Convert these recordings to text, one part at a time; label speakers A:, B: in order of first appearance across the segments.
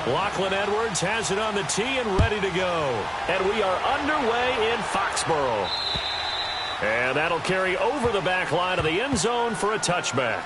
A: Lachlan Edwards has it on the tee and ready to go. And we are underway in Foxborough. And that'll carry over the back line of the end zone for a touchback.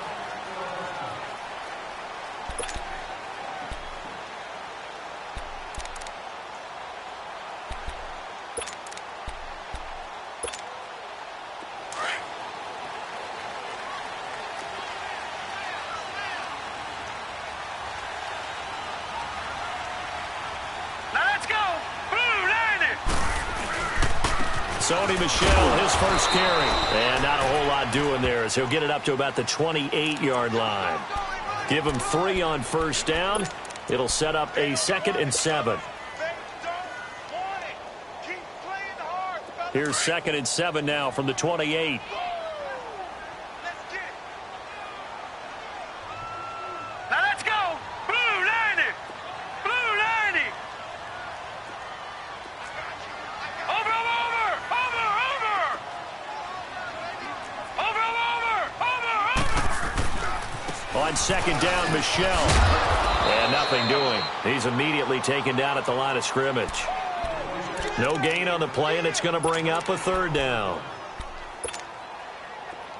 A: Sony Michel, his first carry. And not a whole lot doing there as he'll get it up to about the 28-yard line. Give him 3 on first down. It'll set up a 2nd and 7. Here's 2nd and 7 now from the 28. On 2nd down, Michel. And nothing doing. He's immediately taken down at the line of scrimmage. No gain on the play, and it's going to bring up a 3rd down.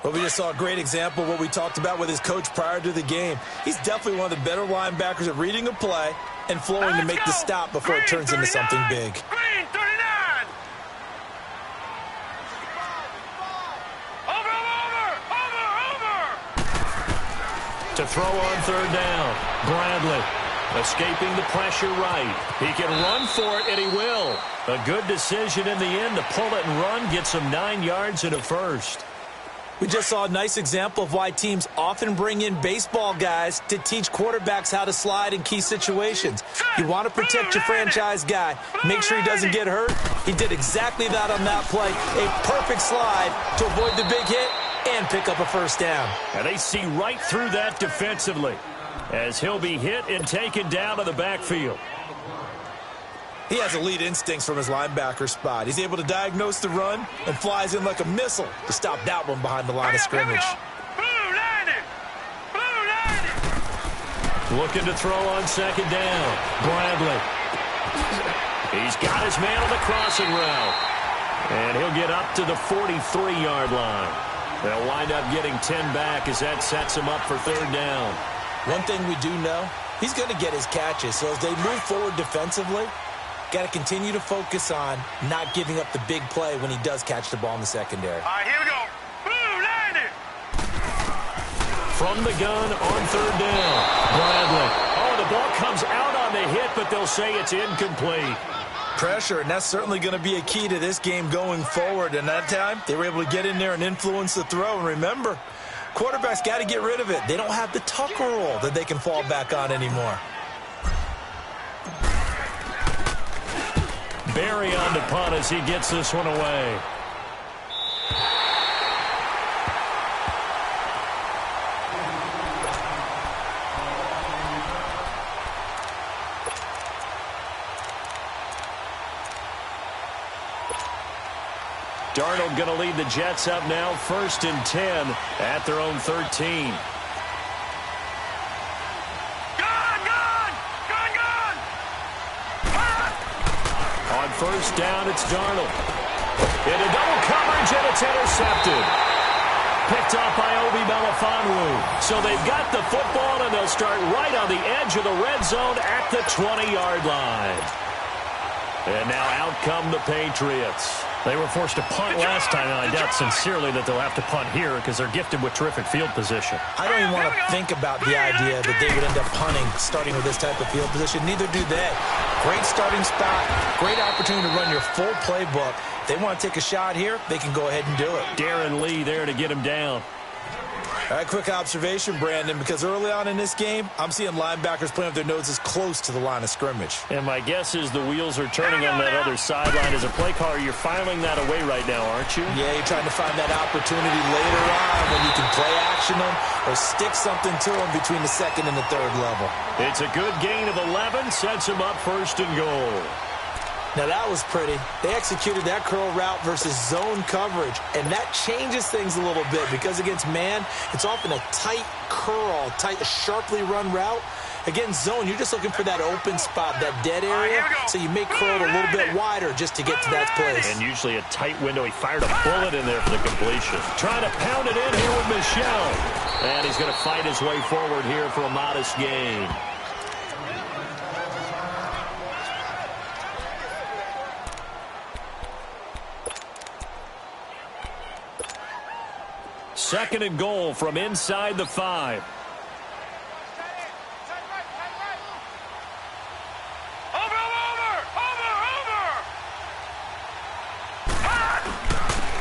B: Well, we just saw a great example of what we talked about with his coach prior to the game. He's definitely one of the better linebackers at reading a play and flowing to make the stop before it turns into something big.
A: To throw on 3rd down. Bradley escaping the pressure right. He can run for it, and he will. A good decision in the end to pull it and run. Gets him 9 yards and a first.
B: We just saw a nice example of why teams often bring in baseball guys to teach quarterbacks how to slide in key situations. You want to protect your franchise guy. Make sure he doesn't get hurt. He did exactly that on that play. A perfect slide to avoid the big hit and pick up a first down.
A: And they see right through that defensively as he'll be hit and taken down to the backfield.
B: He has elite instincts from his linebacker spot. He's able to diagnose the run and flies in like a missile to stop that one behind the line of scrimmage.
A: Looking to throw on 2nd down. Bradley. He's got his man on the crossing route. And he'll get up to the 43-yard line. They'll wind up getting 10 back as that sets him up for 3rd down.
B: One thing we do know, he's going to get his catches. So as they move forward defensively, got to continue to focus on not giving up the big play when he does catch the ball in the secondary.
C: All right, here we go.
A: From the gun on 3rd down. Bradley. Oh, the ball comes out on the hit, but they'll say it's incomplete.
B: Pressure, and that's certainly going to be a key to this game going forward. And that time, they were able to get in there and influence the throw. And remember, quarterbacks got to get rid of it. They don't have the tuck rule that they can fall back on anymore.
A: Barry on the punt as he gets this one away. Darnold going to lead the Jets up now, 1st and 10 at their own 13. On 1st down, it's Darnold. Into double coverage, and it's intercepted. Picked off by Obi Melifonwu. So they've got the football, and they'll start right on the edge of the red zone at the 20-yard line. And now out come the Patriots. They were forced to punt last time, and I doubt sincerely that they'll have to punt here because they're gifted with terrific field position.
B: I don't even want to think about the idea that they would end up punting starting with this type of field position. Neither do they. Great starting spot, great opportunity to run your full playbook. If they want to take a shot here, they can go ahead and do it.
A: Darren Lee there to get him down.
B: All right, quick observation, Brandon, because early on in this game, I'm seeing linebackers playing with their noses close to the line of scrimmage.
A: And my guess is the wheels are turning on that other sideline. As a play caller, you're filing that away right now, aren't you?
B: Yeah, you're trying to find that opportunity later on when you can play action them or stick something to them between the 2nd and the 3rd level.
A: It's a good gain of 11, sets him up 1st and goal.
B: Now, that was pretty. They executed that curl route versus zone coverage, and that changes things a little bit because against man, it's often a tight curl, tight, sharply run route. Against zone, you're just looking for that open spot, that dead area, so you may curl a little bit wider just to get to that place.
A: And usually a tight window. He fired a bullet in there for the completion. Trying to pound it in here with Michel. And he's going to fight his way forward here for a modest gain. Second and goal from inside the 5.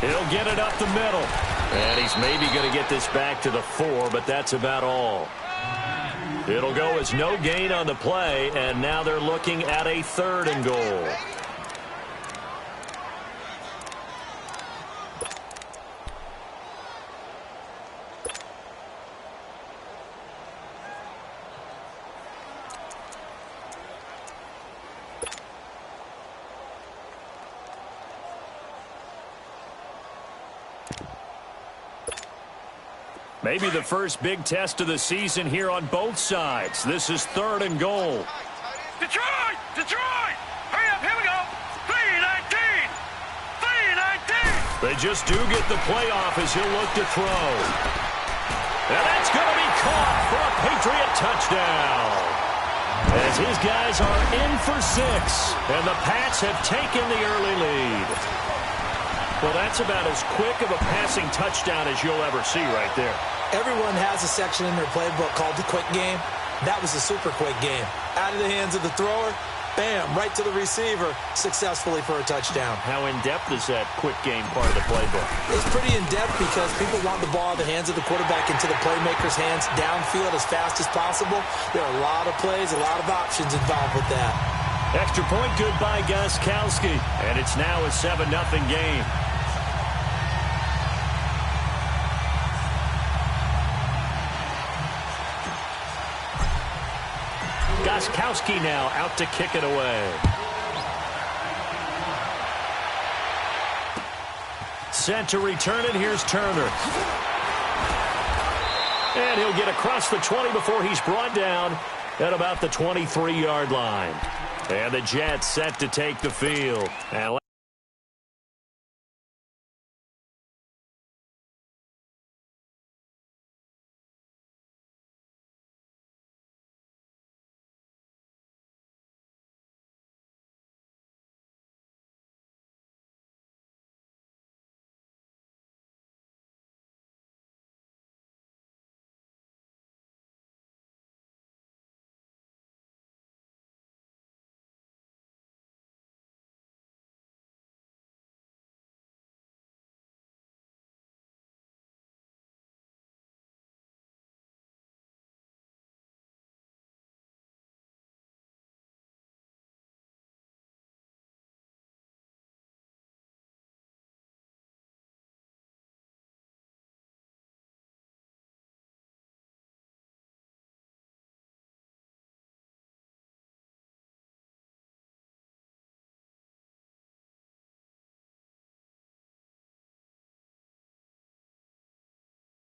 A: He'll get it up the middle. And he's maybe going to get this back to the 4, but that's about all. It'll go as no gain on the play, and now they're looking at a 3rd and goal. Maybe the first big test of the season here on both sides. This is 3rd and goal.
C: Detroit! Detroit! Hurry up, here we go! 3-19! 3-19!
A: They just do get the playoff as he'll look to throw. And that's going to be caught for a Patriot touchdown. As his guys are in for 6, and the Pats have taken the early lead. Well, that's about as quick of a passing touchdown as you'll ever see right there.
B: Everyone has a section in their playbook called the quick game. That was a super quick game. Out of the hands of the thrower, bam, right to the receiver, successfully for a touchdown.
A: How in-depth is that quick game part of the playbook?
B: It's pretty in-depth because people want the ball in the hands of the quarterback into the playmaker's hands downfield as fast as possible. There are a lot of plays, a lot of options involved with that.
A: Extra point good by Gostkowski, and it's now a 7-0 game. Gostkowski now out to kick it away. Set to return it. Here's Turner. And he'll get across the 20 before he's brought down at about the 23-yard line. And the Jets set to take the field. And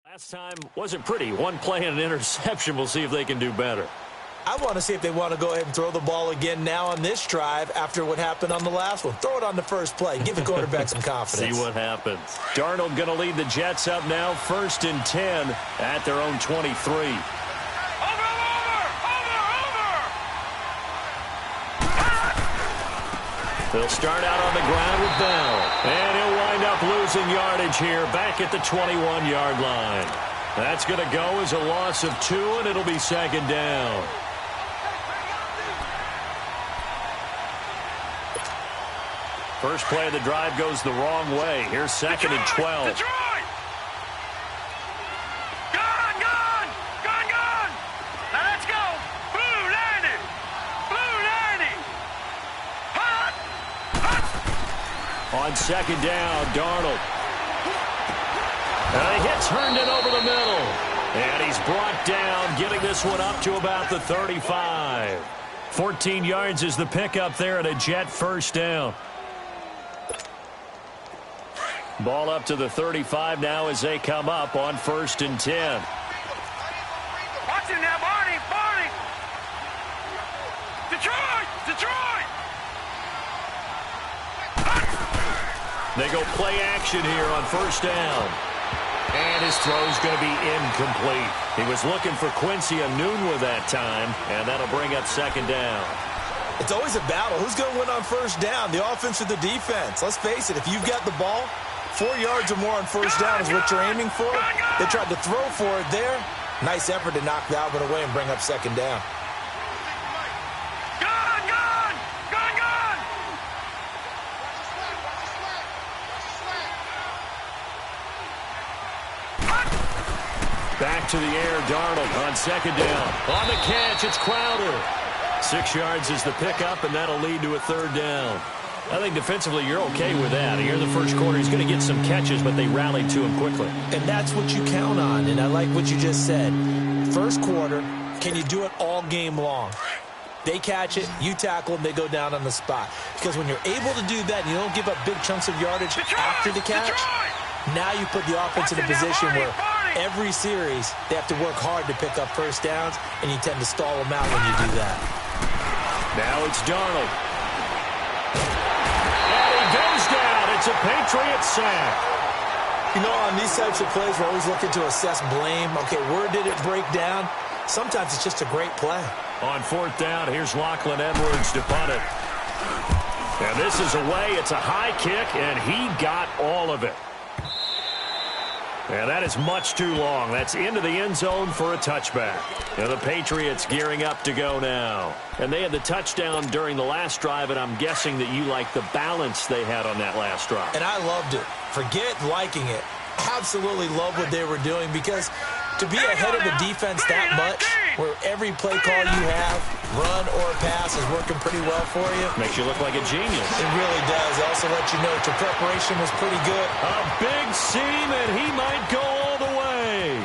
A: last time wasn't pretty. One play and an interception. We'll see if they can do better.
B: I want to see if they want to go ahead and throw the ball again now on this drive after what happened on the last one. Throw it on the first play. Give the quarterback some confidence.
A: See what happens. Darnold going to lead the Jets up now, 1st and 10 at their own 23. They'll start out on the ground with Bell. And he'll wind up losing yardage here back at the 21-yard line. That's going to go as a loss of 2, and it'll be 2nd down. First play of the drive goes the wrong way. Here's 2nd and 12.
C: Detroit! Gone! Now let's go! Blue 90! Hot!
A: On 2nd down, Darnold. And he hits Herndon over the middle. And he's brought down, getting this one up to about the 35. 14 yards is the pickup there, and a Jet first down. Ball up to the 35 now as they come up on 1st and 10.
C: Watch him now, Barney!
A: They go play action here on first down. And his throw's going to be incomplete. He was looking for Quincy Enunwa that time, and that'll bring up second down.
B: It's always a battle. Who's going to win on first down, the offense or the defense? Let's face it, if you've got the ball, 4 yards or more on first down is what you're aiming for. They tried to throw for it there. Nice effort to knock that one away and bring up second down.
A: Back to the air, Darnold on second down. On the catch, it's Crowder. 6 yards is the pickup, and that'll lead to a third down. I think defensively you're okay with that. Here in the first quarter, he's going to get some catches, but they rallied to him quickly.
B: And that's what you count on, and I like what you just said. First quarter, can you do it all game long? They catch it, you tackle them, they go down on the spot. Because when you're able to do that and you don't give up big chunks of yardage after the catch, now you put the offense in a position where every series they have to work hard to pick up first downs, and you tend to stall them out when you do that.
A: Now it's Darnold. And he goes down. It's a Patriot sack.
B: You know, on these types of plays, we're always looking to assess blame. Okay, where did it break down? Sometimes it's just a great play.
A: On fourth down, here's Lachlan Edwards to punt it. And this is away. It's a high kick, and he got all of it. And that is much too long. That's into the end zone for a touchback. And the Patriots gearing up to go now. And they had the touchdown during the last drive, and I'm guessing that you like the balance they had on that last drive.
B: And I loved it. Forget liking it. Absolutely love what they were doing, because to be ahead of the defense that much, where every play call you have, run or pass, is working pretty well for you.
A: Makes you look like a genius.
B: It really does. It also lets you know that your preparation was pretty good.
A: A big seam, and he might go all the way.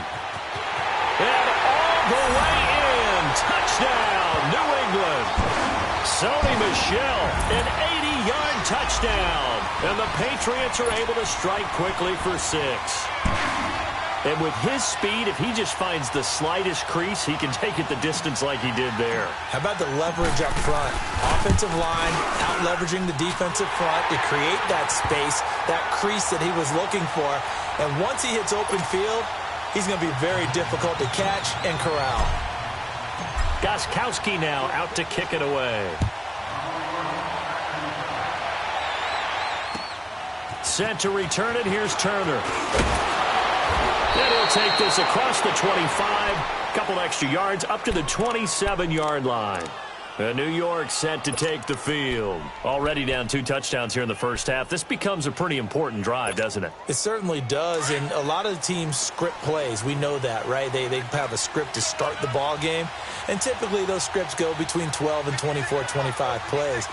A: And all the way in. Touchdown, New England. Sony Michel, an 80-yard touchdown. And the Patriots are able to strike quickly for 6. And with his speed, if he just finds the slightest crease, he can take it the distance like he did there.
B: How about the leverage up front? Offensive line out-leveraging the defensive front to create that space, that crease that he was looking for. And once he hits open field, he's going to be very difficult to catch and corral.
A: Gostkowski now out to kick it away. Set to return it. Here's Turner. And he'll take this across the 25. Couple extra yards up to the 27-yard line. And New York set to take the field. Already down 2 touchdowns here in the first half. This becomes a pretty important drive, doesn't it?
B: It certainly does, and a lot of the teams script plays. We know that, right? They have a script to start the ball game, and typically those scripts go between 12 and 24, 25 plays.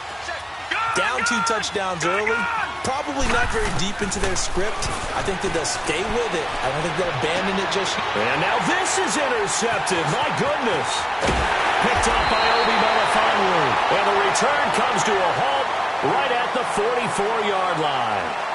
B: Down 2 touchdowns early, probably not very deep into their script. I think that they'll stay with it. I don't think they'll abandon it just yet.
A: And now this is intercepted. My goodness. Picked up by Obi Melifonwu. And the return comes to a halt right at the 44-yard line.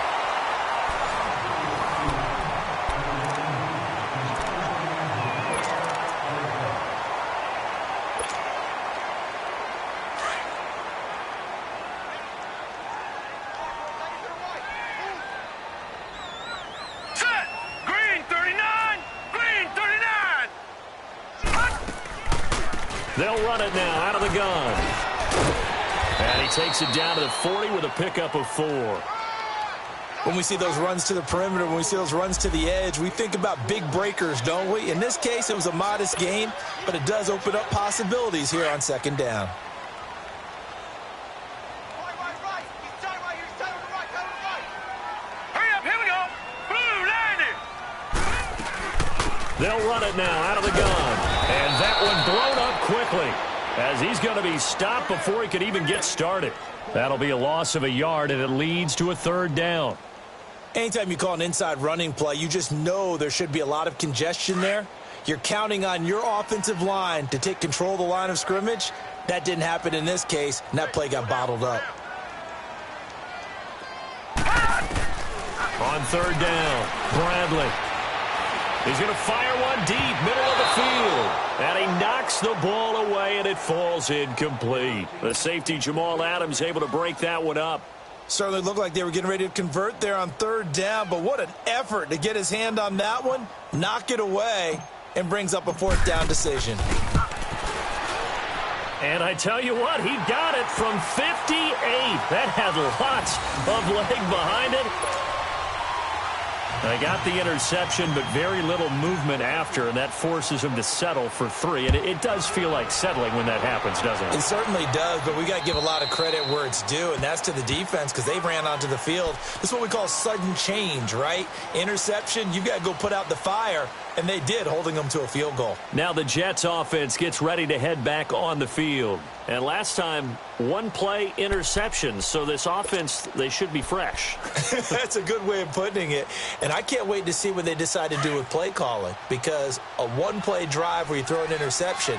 A: They'll run it now out of the gun. And he takes it down to the 40 with a pickup of 4.
B: When we see those runs to the perimeter, when we see those runs to the edge, we think about big breakers, don't we? In this case, it was a modest gain, but it does open up possibilities here on second down.
C: Hurry up, here we go. Blue, landing.
A: They'll run it now out of the gun. And that one blown up quickly as he's going to be stopped before he could even get started. That'll be a loss of a yard, and it leads to a third down.
B: Anytime you call an inside running play, you just know there should be a lot of congestion there. You're counting on your offensive line to take control of the line of scrimmage. That didn't happen in this case, and that play got bottled up.
A: On third down, Bradley. He's going to fire one deep, middle of the field. And he knocks the ball away, and it falls incomplete. The safety, Jamal Adams, able to break that one up.
B: Certainly looked like they were getting ready to convert there on third down, but what an effort to get his hand on that one, knock it away, and brings up a fourth down decision.
A: And I tell you what, he got it from 58. That had lots of leg behind it. They got the interception, but very little movement after, and that forces him to settle for 3. And it does feel like settling when that happens, doesn't it?
B: It certainly does, but we got to give a lot of credit where it's due, and that's to the defense because they ran onto the field. This is what we call sudden change, right? Interception, you've got to go put out the fire, and they did, holding them to a field goal.
A: Now the Jets offense gets ready to head back on the field. And last time, one play interception. So this offense, they should be fresh.
B: That's a good way of putting it. And I can't wait to see what they decide to do with play calling, because a one-play drive where you throw an interception,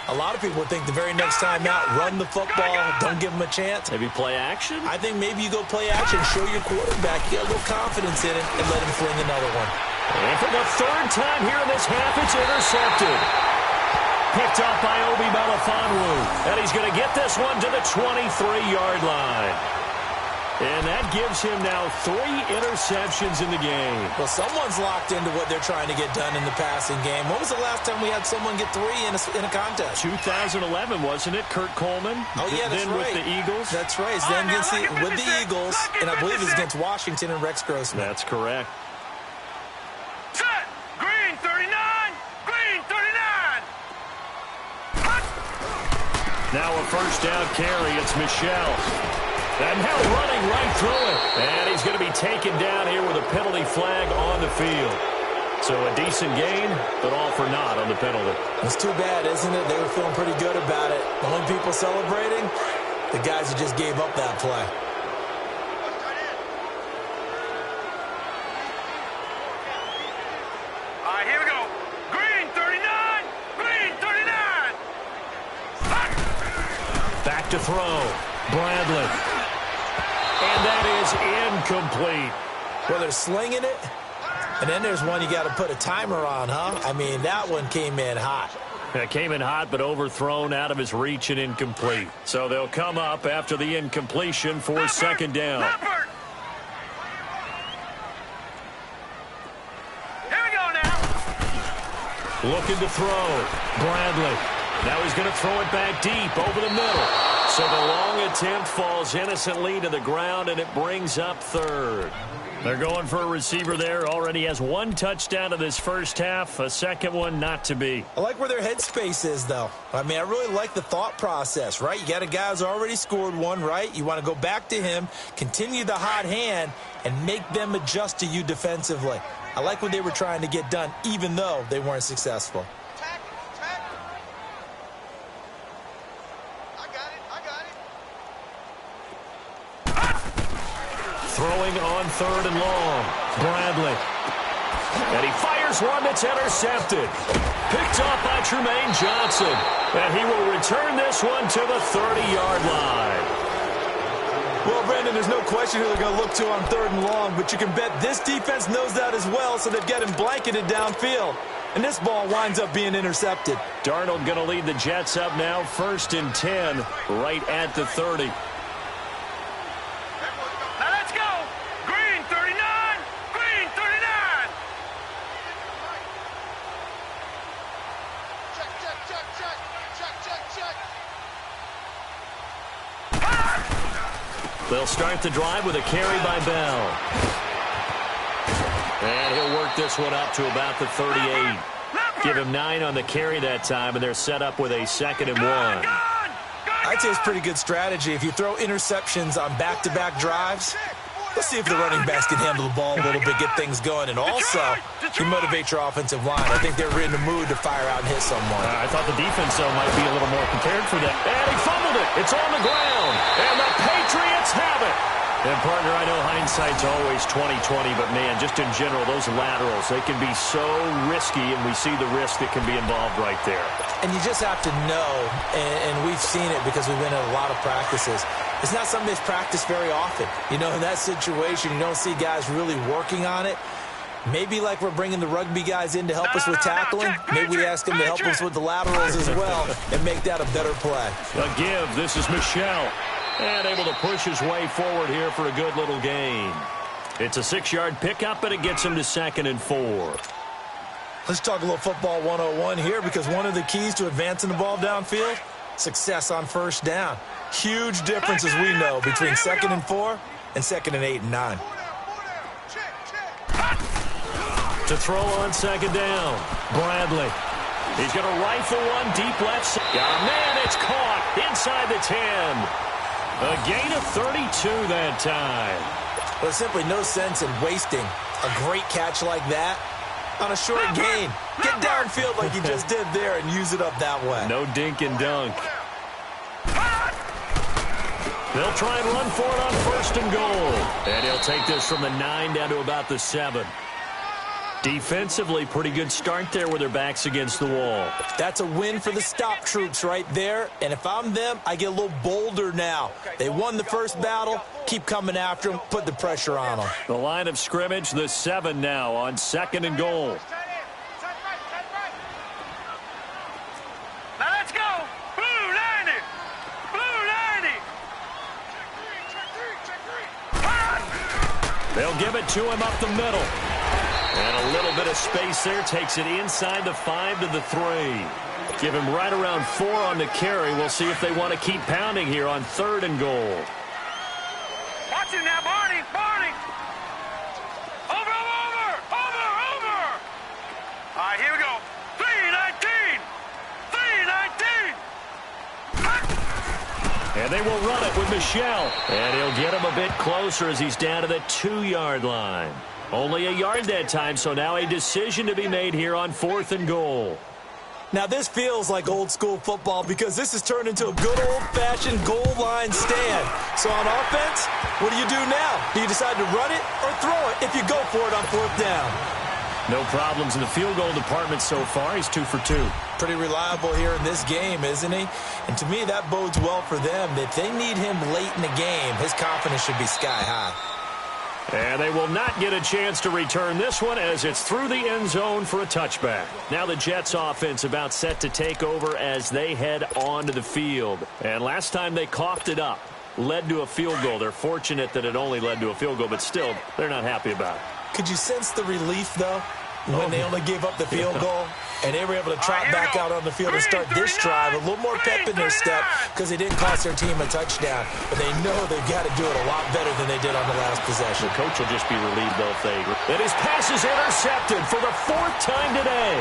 B: a lot of people think the very next time out, run the football, don't give them a chance.
A: Maybe play action?
B: I think maybe you go play action, show your quarterback, you get a little confidence in it, and let him fling another one.
A: And for the third time here in this half, it's intercepted. Picked up by Obi Melifonwu. And he's going to get this one to the 23-yard line. And that gives him now 3 interceptions in the game.
B: Well, someone's locked into what they're trying to get done in the passing game. When was the last time we had someone get 3 in a contest?
A: 2011, wasn't it? Kurt Coleman?
B: Oh, yeah, that's
A: then
B: right.
A: with the Eagles?
B: That's right. Then with the Eagles, and I believe it's against Washington and Rex Grossman.
A: That's correct.
C: Set. Green 39. Green 39. Hut.
A: Now a first down carry. It's Michel. And now running right through it. And he's going to be taken down here with a penalty flag on the field. So a decent gain, but all for naught on the penalty.
B: It's too bad, isn't it? They were feeling pretty good about it. The only people celebrating, the guys who just gave up that play.
C: All right, here we go. Green 39. Green 39. Hut.
A: Back to throw. Bradley. And that is incomplete.
B: Well, they're slinging it, and then there's one you got to put a timer on, huh? I mean, that one came in hot.
A: It came in hot, but overthrown out of his reach and incomplete. So they'll come up after the incompletion for second down.
C: Leopard. Here we go now.
A: Looking to throw. Bradley. Now he's going to throw it back deep over the middle. So the long attempt falls innocently to the ground, and it brings up third. They're going for a receiver there. Already has 1 touchdown in this first half. A second one not to be.
B: I like where their headspace is, though. I mean, I really like the thought process, right? You got a guy who's already scored one, right? You want to go back to him, continue the hot hand, and make them adjust to you defensively. I like what they were trying to get done, even though they weren't successful.
A: Throwing on third and long. Bradley. And he fires one that's intercepted. Picked off by Tremaine Johnson. And he will return this one to the 30-yard line.
B: Well, Brandon, there's no question who they're going to look to on third and long, but you can bet this defense knows that as well, so they've got him blanketed downfield. And this ball winds up being intercepted.
A: Darnold going to lead the Jets up now, 1st and 10, right at the 30. They'll start the drive with a carry by Bell. And he'll work this one up to about the 38. Give him 9 on the carry that time, and they're set up with a 2nd and 1.
B: I'd say it's pretty good strategy. If you throw interceptions on back-to-back drives, let's see if the running backs can handle the ball a little bit, get things going, and also you motivate your offensive line. I think they're in the mood to fire out and hit someone.
A: I thought the defense, though, might be a little more prepared for that. And he fumbled it. It's on the ground. And the Patriots have it. And, partner, I know hindsight's always 20/20, but, man, just in general, those laterals, they can be so risky, and we see the risk that can be involved right there.
B: And you just have to know, and we've seen it because we've been in a lot of practices, it's not something that's practiced very often. You know, in that situation, you don't see guys really working on it. Maybe like we're bringing the rugby guys in to help us with tackling, maybe we ask them to help us with the laterals as well and make that a better play.
A: A give. This is Michel. And able to push his way forward here for a good little gain. It's a 6-yard pickup, and it gets him to 2nd and 4.
B: Let's talk a little football 101 here, because one of the keys to advancing the ball downfield, success on first down. Huge difference, as we know, between 2nd and 4 and 2nd and 8 and 9.
A: To throw on 2nd down, Bradley. He's going to rifle one deep left side. Oh, man, it's caught inside the 10. A gain of 32 that time.
B: There's simply no sense in wasting a great catch like that on a short gain. Get downfield like you just did there and use it up that way.
A: No dink and dunk. They'll try and run for it on 1st and goal. And he'll take this from the 9 down to about the 7. Defensively, pretty good start there with their backs against the wall.
B: That's a win for the stop troops right there. And if I'm them, I get a little bolder now. They won the first battle. Keep coming after them. Put the pressure on them.
A: The line of scrimmage, the 7 now on 2nd and goal.
C: Now let's go. Blue 90. Blue 90.
A: They'll give it to him up the middle. And a little bit of space there. Takes it inside the 5 to the 3. Give him right around 4 on the carry. We'll see if they want to keep pounding here on 3rd and goal.
C: Watch him now, Barney. Barney. Over. All right, here we go. 3-19. 3-19.
A: And they will run it with Michelle. And he'll get him a bit closer as he's down to the 2-yard line. Only a yard that time, so now a decision to be made here on 4th and goal.
B: Now this feels like old school football, because this has turned into a good old-fashioned goal line stand. So on offense, what do you do now? Do you decide to run it or throw it if you go for it on 4th down?
A: No problems in the field goal department so far. He's 2 for 2.
B: Pretty reliable here in this game, isn't he? And to me, that bodes well for them. If they need him late in the game, his confidence should be sky high.
A: And they will not get a chance to return this one as it's through the end zone for a touchback. Now the Jets offense about set to take over as they head onto the field. And last time they coughed it up, led to a field goal. They're fortunate that it only led to a field goal, but still, they're not happy about it.
B: Could you sense the relief, though, when they only gave up the field goal? And they were able to trot back out on the field and start this drive. A little more pep in their step because they didn't cost their team a touchdown. But they know they've got to do it a lot better than they did on the last possession.
A: The coach will just be relieved, though, if they... And his pass is intercepted for the 4th time today.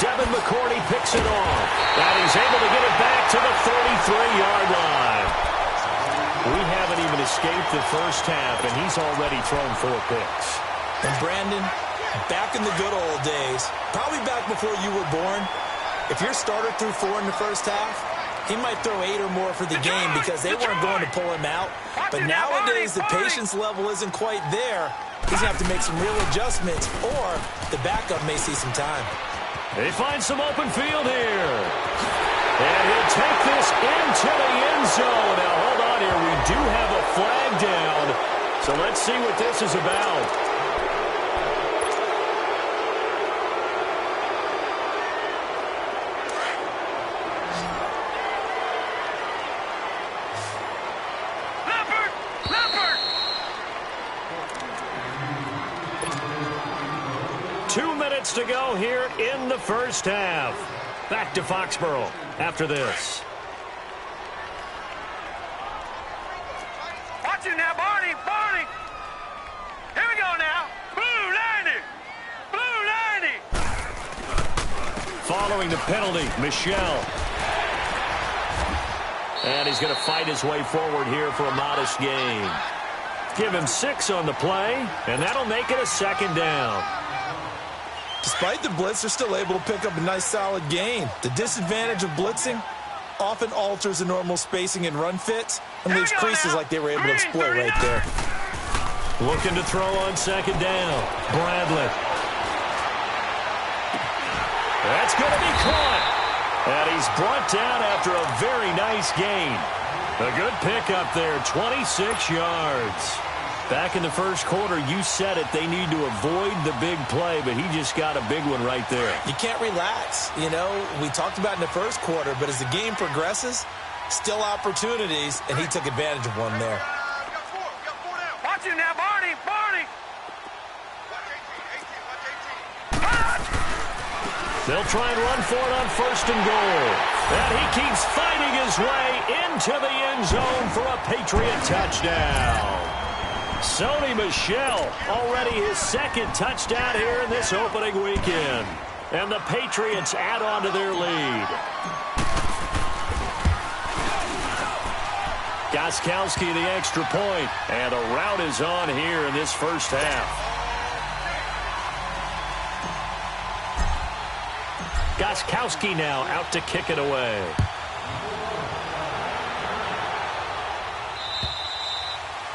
A: Devin McCourty picks it off. And he's able to get it back to the 33-yard line. We haven't even escaped the first half, and he's already thrown 4 picks.
B: And Brandon, back in the good old days, probably back before you were born, if your starter threw 4 in the first half, he might throw 8 or more for the game because they weren't going to pull him out. But nowadays, the patience level isn't quite there. He's going to have to make some real adjustments, or the backup may see some time.
A: They find some open field here. And he'll take this into the end zone. Now, hold on here. We do have a flag down. So let's see what this is about. To go here in the first half. Back to Foxborough after this.
C: Watch him now, Barney. Barney. Here we go now. Blue 90. Blue 90.
A: Following the penalty, Michelle. And he's going to fight his way forward here for a modest gain. Give him 6 on the play, and that'll make it a 2nd down.
B: Despite the blitz, they're still able to pick up a nice solid gain. The disadvantage of blitzing often alters the normal spacing and run fits and leaves creases like they were able to exploit right there.
A: Looking to throw on 2nd down. Bradley. That's going to be caught. And he's brought down after a very nice gain. A good pickup there, 26 yards. Back in the first quarter, you said it, they need to avoid the big play, but he just got a big one right there.
B: You can't relax. You know, we talked about in the first quarter, but as the game progresses, Still opportunities, and he took advantage of one there.
C: Watch him now, Barney. Barney.
A: They'll try and run for it on 1st and goal. And he keeps fighting his way into the end zone for a Patriot touchdown. Sony Michel, already his 2nd touchdown here in this opening weekend. And the Patriots add on to their lead. Gostkowski the extra point. And a rout is on here in this first half. Gostkowski now out to kick it away.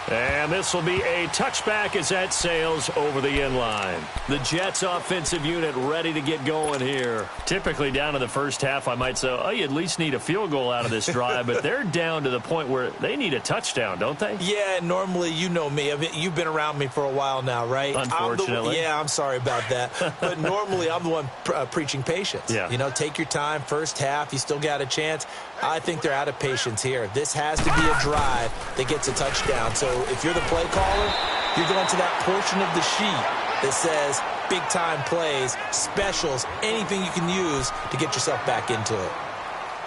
A: And this will be a touchback as that sails over the end line. The Jets offensive unit ready to get going here. Typically down to the first half, I might say, oh, you at least need a field goal out of this drive, but they're down to the point where they need a touchdown, don't they?
B: Yeah, normally, you know me. I mean, you've been around me for a while now, right?
A: Unfortunately.
B: I'm sorry about that. But normally, I'm the one preaching patience.
A: Yeah.
B: You know, take your time, first half, you still got a chance. I think they're out of patience here. This has to be a drive that gets a touchdown. So if you're the play caller, you're going to that portion of the sheet that says big-time plays, specials, anything you can use to get yourself back into it.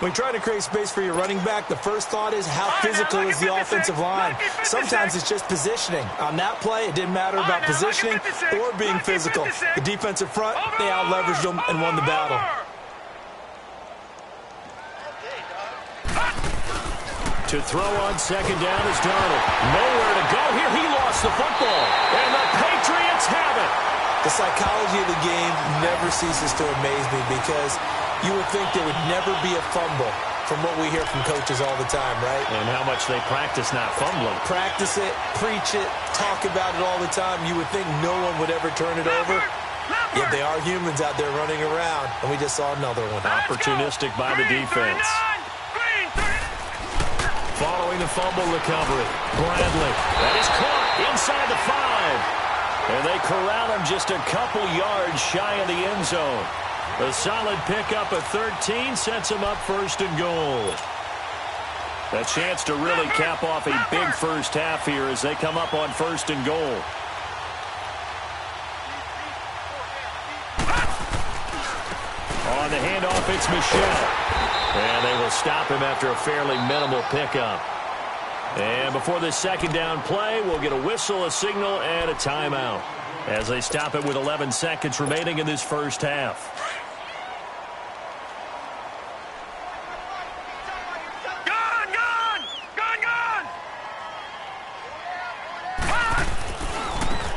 B: When trying to create space for your running back, the first thought is how physical is the offensive line. Sometimes it's just positioning. On that play, it didn't matter about positioning or being physical. The defensive front, they out-leveraged them and won the battle.
A: To throw on 2nd down is Darnold. Nowhere to go here. He lost the football. And the Patriots have it.
B: The psychology of the game never ceases to amaze me because you would think there would never be a fumble from what we hear from coaches all the time, right?
A: And how much they practice not fumbling.
B: Practice it, preach it, talk about it all the time. You would think no one would ever turn it over. Yet they are humans out there running around, and we just saw another one.
A: Opportunistic by the defense. Following the fumble recovery, Bradley. That is caught inside the 5. And they corral him just a couple yards shy of the end zone. A solid pickup of 13 sets him up 1st and goal. A chance to really cap off a big first half here as they come up on 1st and goal. On the handoff, it's Michel. And they will stop him after a fairly minimal pickup. And before this 2nd down play, we'll get a whistle, a signal, and a timeout as they stop it with 11 seconds remaining in this first half.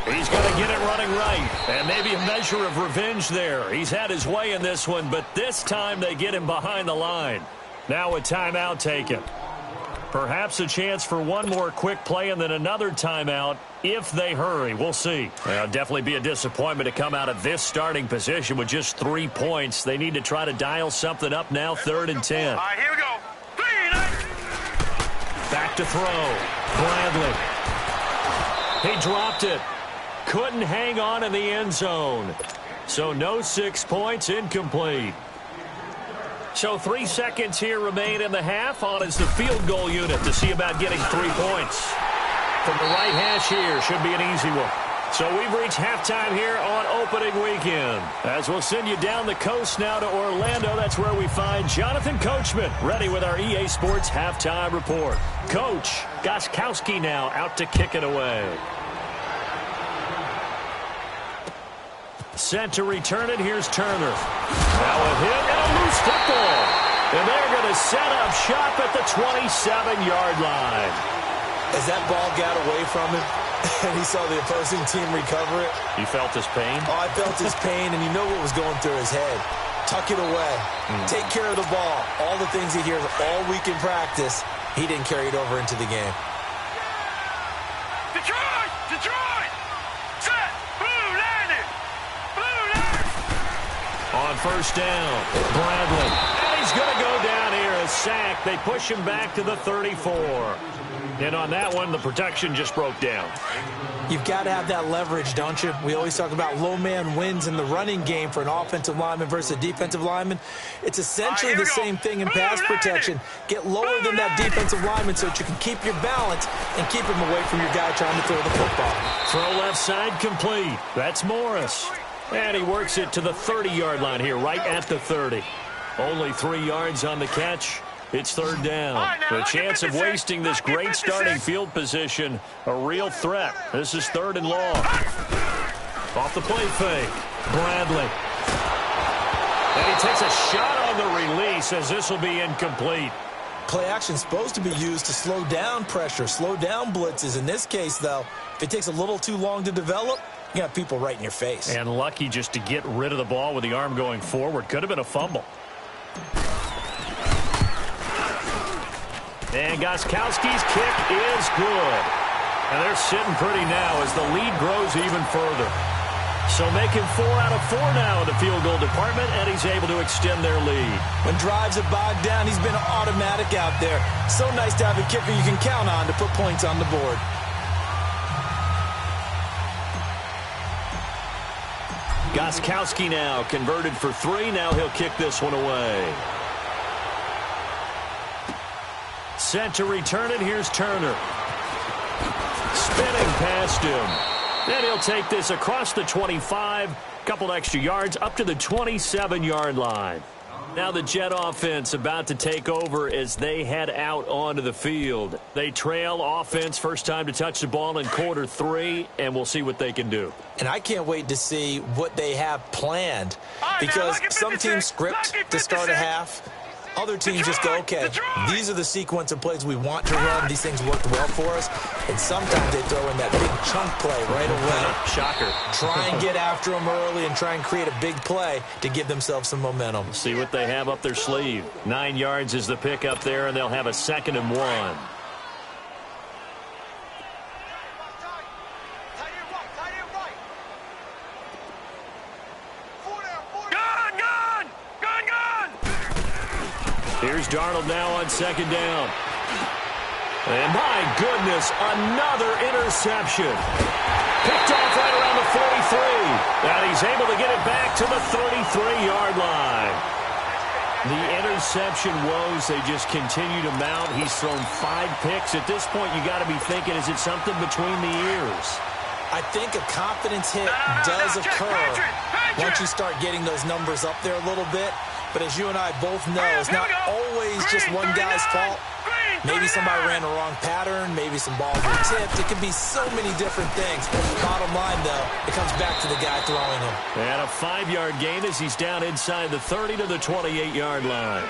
A: He's going to get it running right. And maybe a measure of revenge there. He's had his way in this one, but this time they get him behind the line. Now a timeout taken. Perhaps a chance for one more quick play and then another timeout if they hurry. We'll see. It'll definitely be a disappointment to come out of this starting position with just 3 points. They need to try to dial something up now, 3rd and 10.
C: All right, here we go. 3,
A: Back to throw. Bradley. He dropped it. Couldn't hang on in the end zone. So no 6 points, incomplete. So 3 seconds here remain in the half. On is the field goal unit to see about getting 3 points. From the right hash here, should be an easy one. So we've reached halftime here on opening weekend. As we'll send you down the coast now to Orlando, that's where we find Jonathan Coachman ready with our EA Sports halftime report. Coach, Gostkowski now out to kick it away. Set to return it. Here's Turner. Now a hit and a loose football. And they're going to set up shop at the 27-yard line.
B: As that ball got away from him and he saw the opposing team recover it.
A: You felt his pain?
B: Oh, I felt his pain, and you know what was going through his head. Tuck it away. Take care of the ball. All the things he hears all week in practice, he didn't carry it over into the game.
C: Detroit! Detroit! Set! Blue landing! Blue landing!
A: On 1st down, Bradley. And he's going to go down here, a sack. They push him back to the 34. And on that one, the protection just broke down.
B: You've got to have that leverage, don't you? We always talk about low man wins in the running game for an offensive lineman versus a defensive lineman. It's essentially the same thing in pass protection. Get lower than that defensive lineman so that you can keep your balance and keep him away from your guy trying to throw the football.
A: Throw left side complete. That's Morris. And he works it to the 30-yard line here, right at the 30. Only 3 yards on the catch. It's third down. The chance of wasting this great starting field position, a real threat. This is 3rd and long. Off the play fake. Bradley. And he takes a shot on the release as this will be incomplete.
B: Play action is supposed to be used to slow down pressure, slow down blitzes. In this case, though, if it takes a little too long to develop, you got people right in your face.
A: And lucky just to get rid of the ball with the arm going forward. Could have been a fumble. And Gostkowski's kick is good. And they're sitting pretty now as the lead grows even further. So making 4 out of 4 now in the field goal department, and he's able to extend their lead.
B: When drives are bogged down, he's been automatic out there. So nice to have a kicker you can count on to put points on the board.
A: Gostkowski now converted for 3. Now he'll kick this one away. Set to return it. Here's Turner. Spinning past him. Then he'll take this across the 25. Couple extra yards up to the 27-yard line. Now the Jet offense about to take over as they head out onto the field. They trail offense first time to touch the ball in quarter 3, and we'll see what they can do.
B: And I can't wait to see what they have planned because some teams script to start a half. Other teams just go, okay, these are the sequence of plays we want to run. These things worked well for us. And sometimes they throw in that big chunk play right away.
A: Shocker.
B: Try and get after them early and try and create a big play to give themselves some momentum.
A: See what they have up their sleeve. 9 yards is the pick up there, and they'll have a 2nd and 1. Here's Darnold now on 2nd down. And my goodness, another interception. Picked off right around the 43. And he's able to get it back to the 33-yard line. The interception woes, they just continue to mount. He's thrown 5 picks. At this point, you got to be thinking, is it something between the ears?
B: I think a confidence hit does occur once you start getting those numbers up there a little bit. But as you and I both know, it's not always just one guy's fault. Maybe somebody ran the wrong pattern. Maybe some balls were tipped. It could be so many different things. Bottom line, though, it comes back to the guy throwing them.
A: And a 5-yard gain as he's down inside the 30 to the 28-yard line.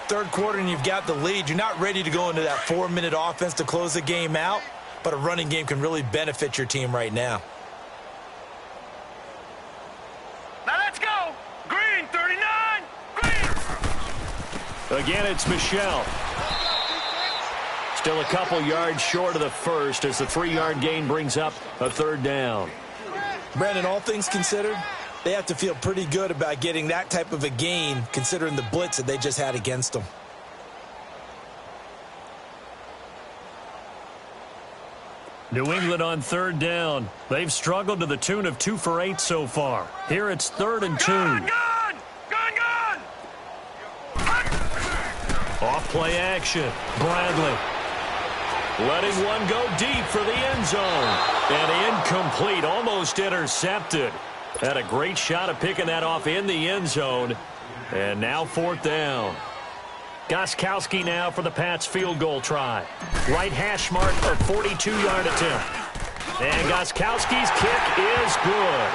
B: Third quarter and you've got the lead. You're not ready to go into that 4-minute offense to close the game out. But a running game can really benefit your team right now.
C: Now let's go. Green, 39.
A: Again, it's Michelle. Still a couple yards short of the first as the 3-yard gain brings up a 3rd down.
B: Brandon, all things considered, they have to feel pretty good about getting that type of a gain considering the blitz that they just had against them.
A: New England on 3rd down. They've struggled to the tune of 2 for 8 so far. Here it's 3rd and 2.
C: Gun!
A: Off play action. Bradley. Letting one go deep for the end zone. And incomplete. Almost intercepted. Had a great shot of picking that off in the end zone. And now 4th down. Gostkowski now for the Pats field goal try. Right hash mark of 42-yard attempt. And Gostkowski's kick is good.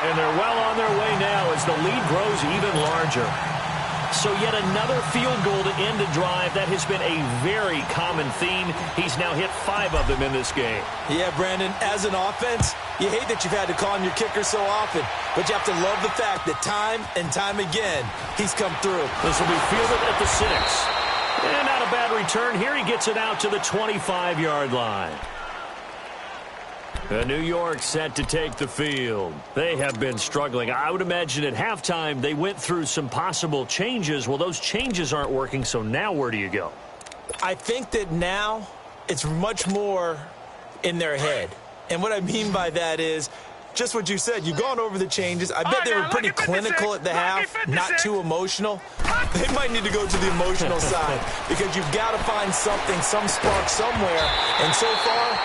A: And they're well on their way now as the lead grows even larger. So yet another field goal to end a drive. That has been a very common theme. He's now hit 5 of them in this game.
B: Yeah, Brandon, as an offense, you hate that you've had to call on your kicker so often, but you have to love the fact that time and time again, he's come through.
A: This will be fielded at the 6. And not a bad return. Here he gets it out to the 25-yard line. New York set to take the field. They have been struggling. I would imagine at halftime they went through some possible changes. Well, those changes aren't working, so now where do you go?
B: I think that now it's much more in their head. And what I mean by that is just what you said. You've gone over the changes. I bet they were pretty clinical at the half, not too emotional. They might need to go to the emotional side because you've got to find something, some spark somewhere. And so far,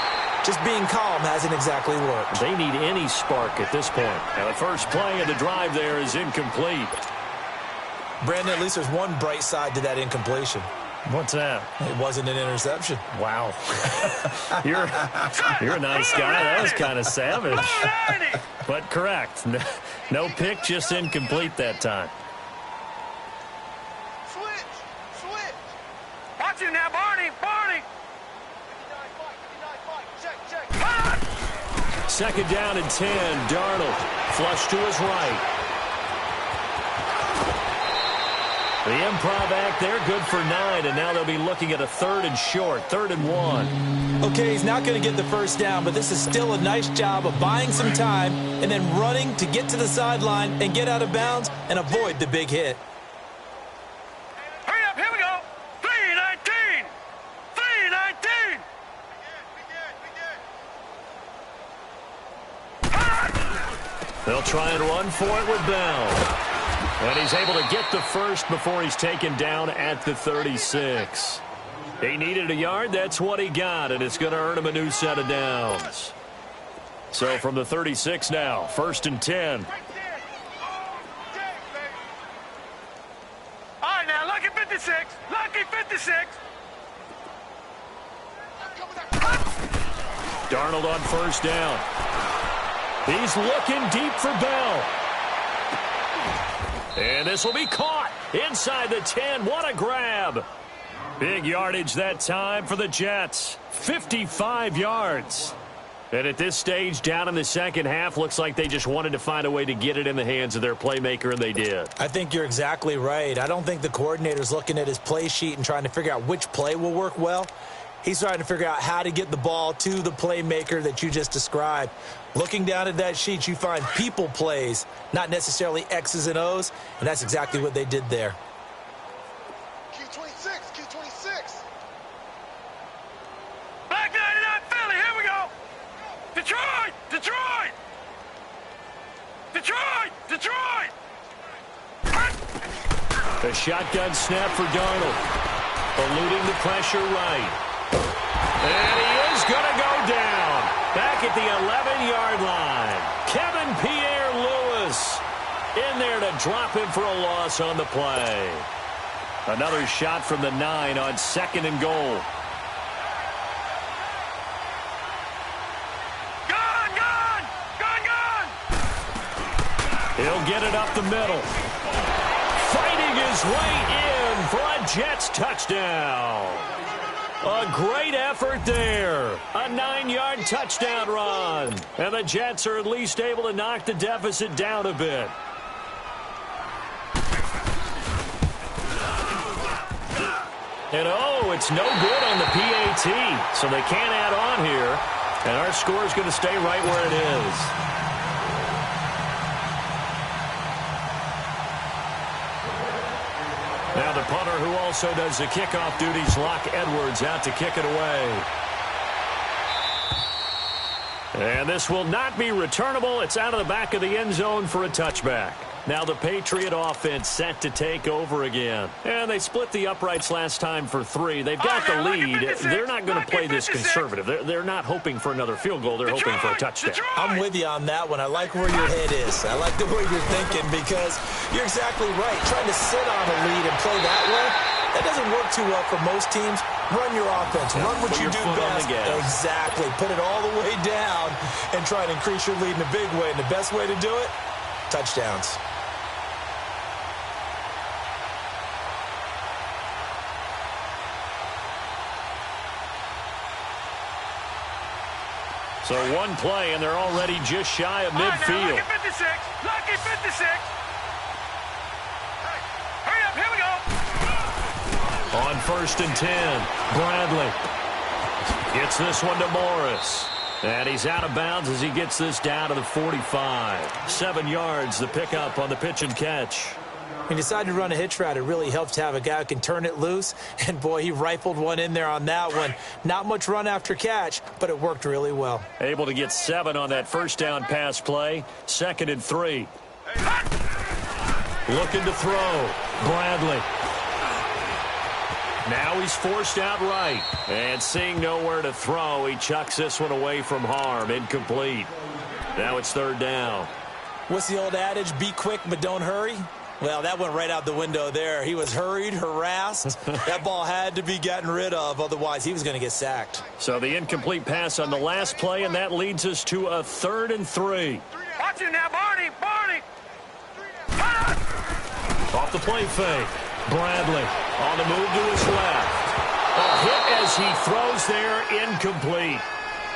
B: just being calm hasn't exactly worked.
A: They need any spark at this point. And the first play of the drive there is incomplete.
B: Brandon, at least there's one bright side to that incompletion.
A: What's that?
B: It wasn't an interception.
A: Wow. You're a nice guy. That was kind of savage. But correct. No pick, just incomplete that time.
C: Switch. Watch it now, Barney. Check.
A: Second down and 10. Darnold flush to his right. The improv act there, good for 9, and now they'll be looking at a 3rd and short, 3rd and 1.
B: Okay, he's not going to get the first down, but this is still a nice job of buying some time and then running to get to the sideline and get out of bounds and avoid the big hit.
C: Hurry up, here we go. 3:19.
A: They'll try and run for it with Bell. And he's able to get the first before he's taken down at the 36. He needed a yard. That's what he got, and it's going to earn him a new set of downs. So from the 36 now, 1st and 10.
C: All right, now, lucky 56.
A: Darnold on 1st down. He's looking deep for Bell. And this will be caught inside the 10. What a grab. Big yardage that time for the Jets. 55 yards. And at this stage, down in the second half, looks like they just wanted to find a way to get it in the hands of their playmaker, and they did.
B: I think you're exactly right. I don't think the coordinator's looking at his play sheet and trying to figure out which play will work well. He's trying to figure out how to get the ball to the playmaker that you just described. Looking down at that sheet, you find people plays, not necessarily X's and O's, and that's exactly what they did there.
C: Key 26. Back 99 Philly, here we go. Detroit.
A: The shotgun snap for Darnold. Eluding the pressure right. And he is going to go down. Back at the 11-yard line. Kevin Pierre-Louis in there to drop him for a loss on the play. Another shot from the 9 on 2nd and goal.
C: Gone!
A: He'll get it up the middle. Fighting his way in for a Jets touchdown. A great effort there. A 9-yard touchdown run. And the Jets are at least able to knock the deficit down a bit. And it's no good on the PAT. So they can't add on here. And our score is going to stay right where it is. Now the punter, who also does the kickoff duties, Locke Edwards, out to kick it away. And this will not be returnable. It's out of the back of the end zone for a touchback. Now the Patriot offense set to take over again. And they split the uprights last time for 3. They've got the lead. They're not going to play this conservative. They're not hoping for another field goal. They're hoping for a touchdown.
B: I'm with you on that one. I like where your head is. I like the way you're thinking because you're exactly right. Trying to sit on a lead and play that way, that doesn't work too well for most teams. Run your offense. Run what you do best. Exactly. Put it all the way down and try and increase your lead in a big way. And the best way to do it, touchdowns.
A: So one play, and they're already just shy of midfield.
C: Lucky 56. Hurry up, here we go.
A: On 1st and 10, Bradley gets this one to Morris. And he's out of bounds as he gets this down to the 45. 7 yards, the pickup on the pitch and catch.
B: When you decide to run a hitch route, it really helps to have a guy who can turn it loose. And, boy, he rifled one in there on that one. Not much run after catch, but it worked really well.
A: Able to get 7 on that first down pass play. 2nd and 3. Looking to throw. Bradley. Now he's forced out right. And seeing nowhere to throw, he chucks this one away from harm. Incomplete. Now it's 3rd down.
B: What's the old adage? Be quick, but don't hurry. Well, that went right out the window there. He was hurried, harassed. That ball had to be gotten rid of, otherwise he was going to get sacked.
A: So the incomplete pass on the last play, and that leads us to a 3rd and 3.
C: Watch it now, Barney. Barney.
A: Off the play fake. Bradley on the move to his left. A hit as he throws there, incomplete.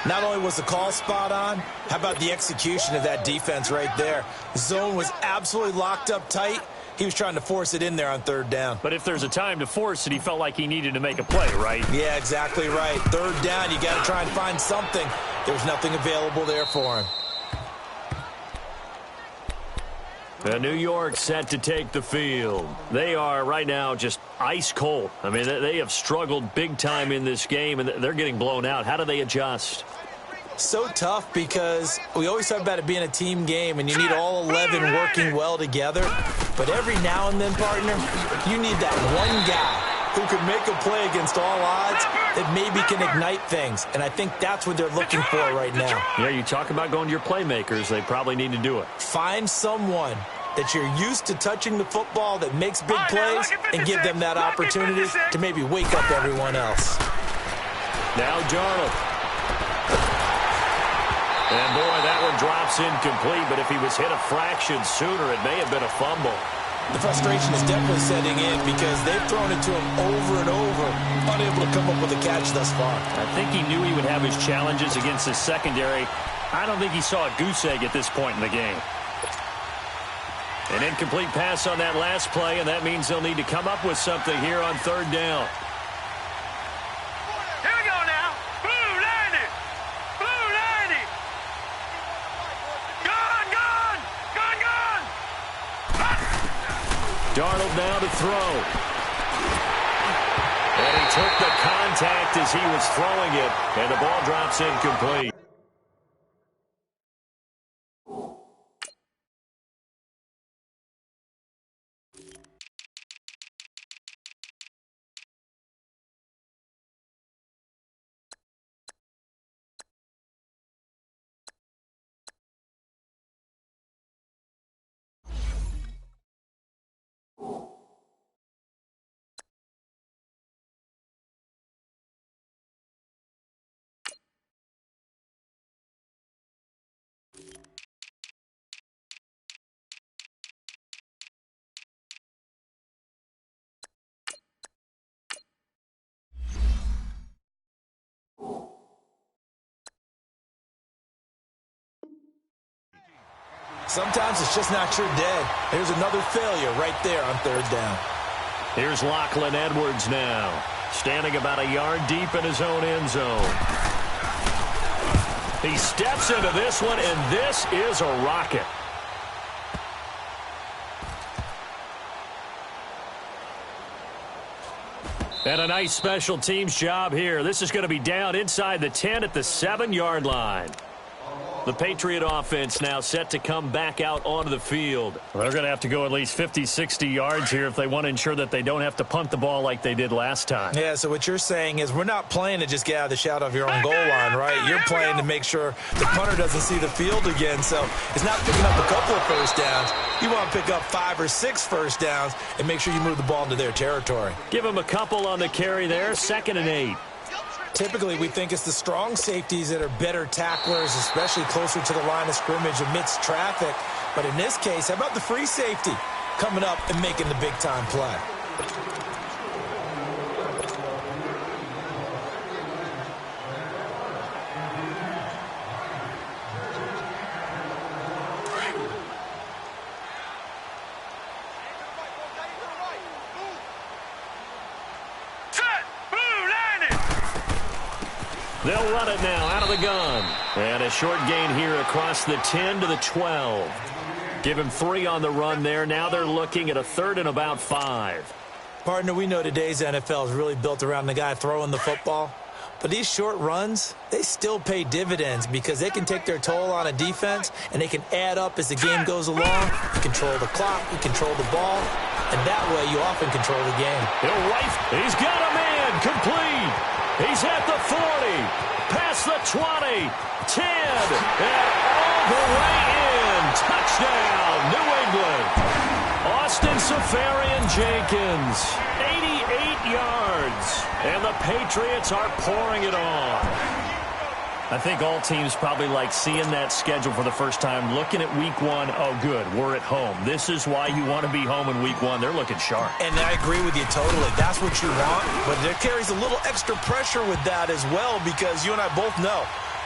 B: Not only was the call spot on, how about the execution of that defense right there? The zone was absolutely locked up tight. He was trying to force it in there on 3rd down.
A: But if there's a time to force it, he felt like he needed to make a play, right?
B: Yeah, exactly right. 3rd down, you got to try and find something. There's nothing available there for him.
A: New York set to take the field. They are right now just ice cold. I mean, they have struggled big time in this game, and they're getting blown out. How do they adjust?
B: So tough because we always talk about it being a team game, and you need all 11 working well together. But every now and then, partner, you need that one guy who can make a play against all odds that maybe can ignite things. And I think that's what they're looking for right now.
A: Yeah, you talk about going to your playmakers. They probably need to do it.
B: Find someone that you're used to touching the football that makes big plays and give them that opportunity to maybe wake up everyone else.
A: Now Darnold. And, boy, that one drops incomplete, but if he was hit a fraction sooner, it may have been a fumble.
B: The frustration is definitely setting in because they've thrown it to him over and over, unable to come up with a catch thus far.
A: I think he knew he would have his challenges against his secondary. I don't think he saw a goose egg at this point in the game. An incomplete pass on that last play, and that means they'll need to come up with something here on 3rd down.
C: Here we go now. Blue 90. Blue 90. Gone, gone. Gone, gone.
A: Darnold now to throw. And he took the contact as he was throwing it, and the ball drops incomplete.
B: Sometimes it's just not your day. There's another failure right there on 3rd down.
A: Here's Lachlan Edwards now, standing about a yard deep in his own end zone. He steps into this one, and this is a rocket. And a nice special teams job here. This is going to be down inside the 10 at the 7-yard line. The Patriot offense now set to come back out onto the field. Well, they're going to have to go at least 50, 60 yards here if they want to ensure that they don't have to punt the ball like they did last time.
B: Yeah, so what you're saying is we're not playing to just get out of the shadow of your own goal line, right? You're playing to make sure the punter doesn't see the field again. So it's not picking up a couple of first downs. You want to pick up 5 or 6 first downs and make sure you move the ball into their territory.
A: Give them a couple on the carry there, 2nd and 8.
B: Typically, we think it's the strong safeties that are better tacklers, especially closer to the line of scrimmage amidst traffic. But in this case, how about the free safety coming up and making the big-time play?
A: They'll run it now out of the gun. And a short gain here across the 10 to the 12. Give him 3 on the run there. Now they're looking at a 3rd and about 5.
B: Partner, we know today's NFL is really built around the guy throwing the football. But these short runs, they still pay dividends because they can take their toll on a defense, and they can add up as the game goes along. You control the clock, you control the ball, and that way you often control the game.
A: He's got a man complete. He's at the 40, past the 20, 10, and all the way in. Touchdown, New England. Austin Safarian-Jenkins, 88 yards, and the Patriots are pouring it on. I think all teams probably like seeing that schedule for the first time, looking at week 1. Oh, good, we're at home. This is why you want to be home in week 1. They're looking sharp.
B: And I agree with you totally. That's what you want, but there carries a little extra pressure with that as well because you and I both know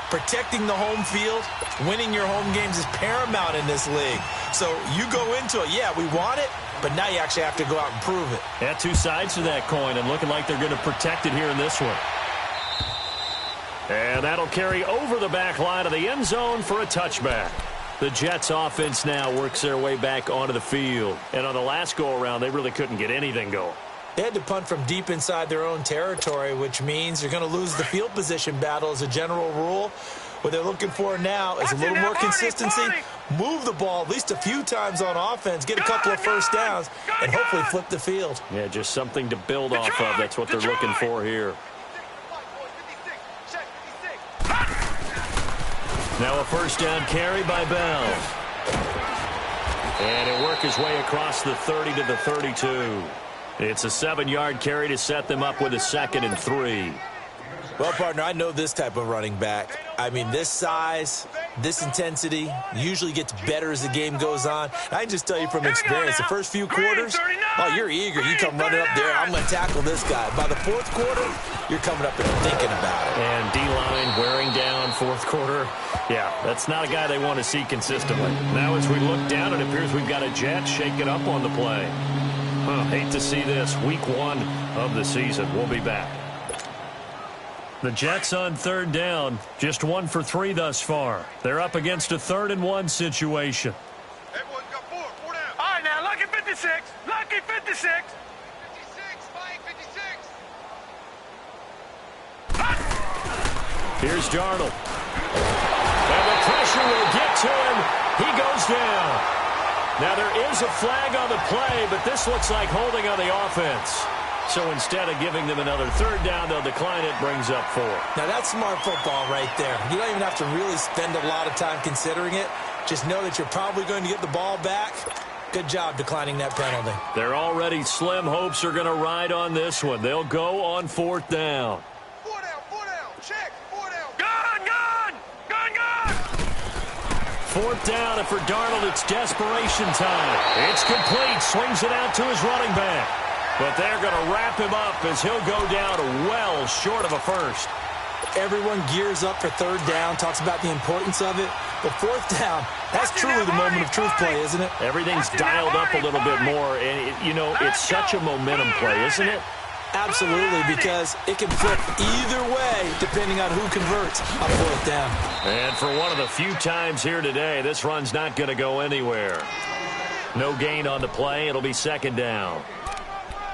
B: protecting the home field, winning your home games is paramount in this league. So you go into it, yeah, we want it, but now you actually have to go out and prove it.
A: Yeah, 2 sides to that coin, and looking like they're going to protect it here in this one. And that'll carry over the back line of the end zone for a touchback. The Jets offense now works their way back onto the field. And on the last go-around, they really couldn't get anything going.
B: They had to punt from deep inside their own territory, which means you're going to lose the field position battle as a general rule. What they're looking for now is a little more consistency, move the ball at least a few times on offense, get a couple of first downs, and hopefully flip the field.
A: Yeah, just something to build off of. That's what they're looking for here. Now a first down carry by Bell. And he'll work his way across the 30 to the 32. It's a 7-yard carry to set them up with a 2nd and 3.
B: Well, partner, I know this type of running back. I mean, this size, this intensity usually gets better as the game goes on. I can just tell you from experience, the first few quarters, oh, you're eager. You come running up there, I'm going to tackle this guy. By the 4th quarter, you're coming up and thinking about it.
A: And D-line wearing down 4th quarter. Yeah, that's not a guy they want to see consistently. Now as we look down, it appears we've got a Jet shaking up on the play. Hate to see this. Week 1 of the season. We'll be back. The Jets on 3rd down. Just 1 for 3 thus far. They're up against a 3rd and 1 situation.
C: Everyone's got 4 down. All right, now, lucky 56. Lucky 56. 56, Mike, 56.
A: Here's Darnold. And the pressure will get to him. He goes down. Now, there is a flag on the play, but this looks like holding on the offense. So instead of giving them another 3rd down, they'll decline it, brings up 4.
B: Now, that's smart football right there. You don't even have to really spend a lot of time considering it. Just know that you're probably going to get the ball back. Good job declining that penalty.
A: They're already slim hopes are going to ride on this one. They'll go on 4th down.
C: 4 down, check, 4 down. Gun!
A: 4th down, and for Darnold, it's desperation time. It's complete, swings it out to his running back. But they're going to wrap him up as he'll go down well short of a first.
B: Everyone gears up for 3rd down, talks about the importance of it. But 4th down, that's truly the moment of truth play, isn't it?
A: Everything's dialed up a little bit more, and, you know, it's such a momentum play, isn't it?
B: Absolutely, because it can flip either way depending on who converts on 4th down.
A: And for one of the few times here today, this run's not going to go anywhere. No gain on the play. It'll be 2nd down.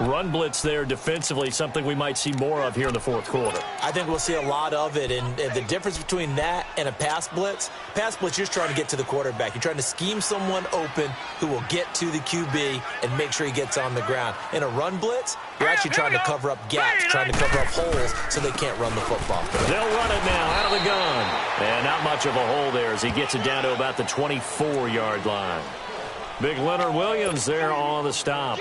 A: Run blitz there defensively, something we might see more of here in the 4th quarter.
B: I think we'll see a lot of it, and the difference between that and a pass blitz, you're just trying to get to the quarterback. You're trying to scheme someone open who will get to the QB and make sure he gets on the ground. In a run blitz, you're actually trying to cover up gaps, trying to cover up holes so they can't run the football.
A: They'll run it now out of the gun. And not much of a hole there as he gets it down to about the 24-yard line. Big Leonard Williams there on the stop.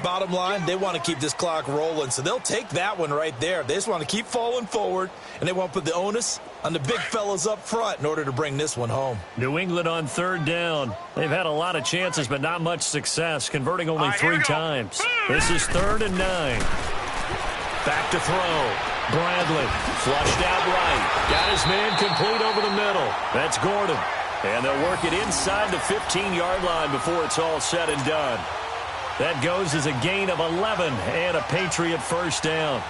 B: Bottom line, they want to keep this clock rolling, so they'll take that one right there. They just want to keep falling forward, and they want to put the onus on the big fellas up front in order to bring this one home.
A: New England on 3rd down. They've had a lot of chances, but not much success, converting only 3 times. This is 3rd and 9. Back to throw. Bradley flushed out right. Got his man complete over the middle. That's Gordon. And they'll work it inside the 15-yard line before it's all said and done. That goes as a gain of 11 and a Patriot first down.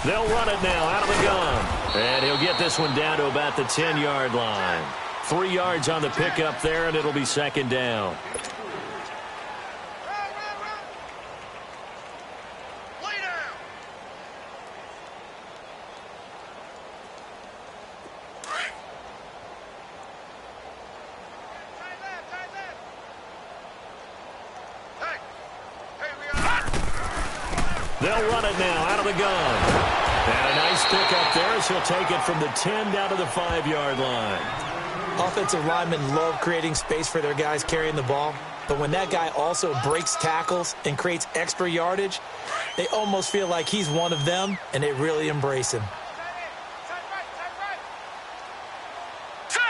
A: They'll run it now out of the gun. And he'll get this one down to about the 10-yard line. 3 yards on the pickup there, and it'll be second down. They'll run it now out of the gun. And a nice pickup there as he'll take it from the 10 down to the 5-yard line.
B: Offensive linemen love creating space for their guys carrying the ball. But when that guy also breaks tackles and creates extra yardage, they almost feel like he's one of them, and they really embrace him.
C: Set!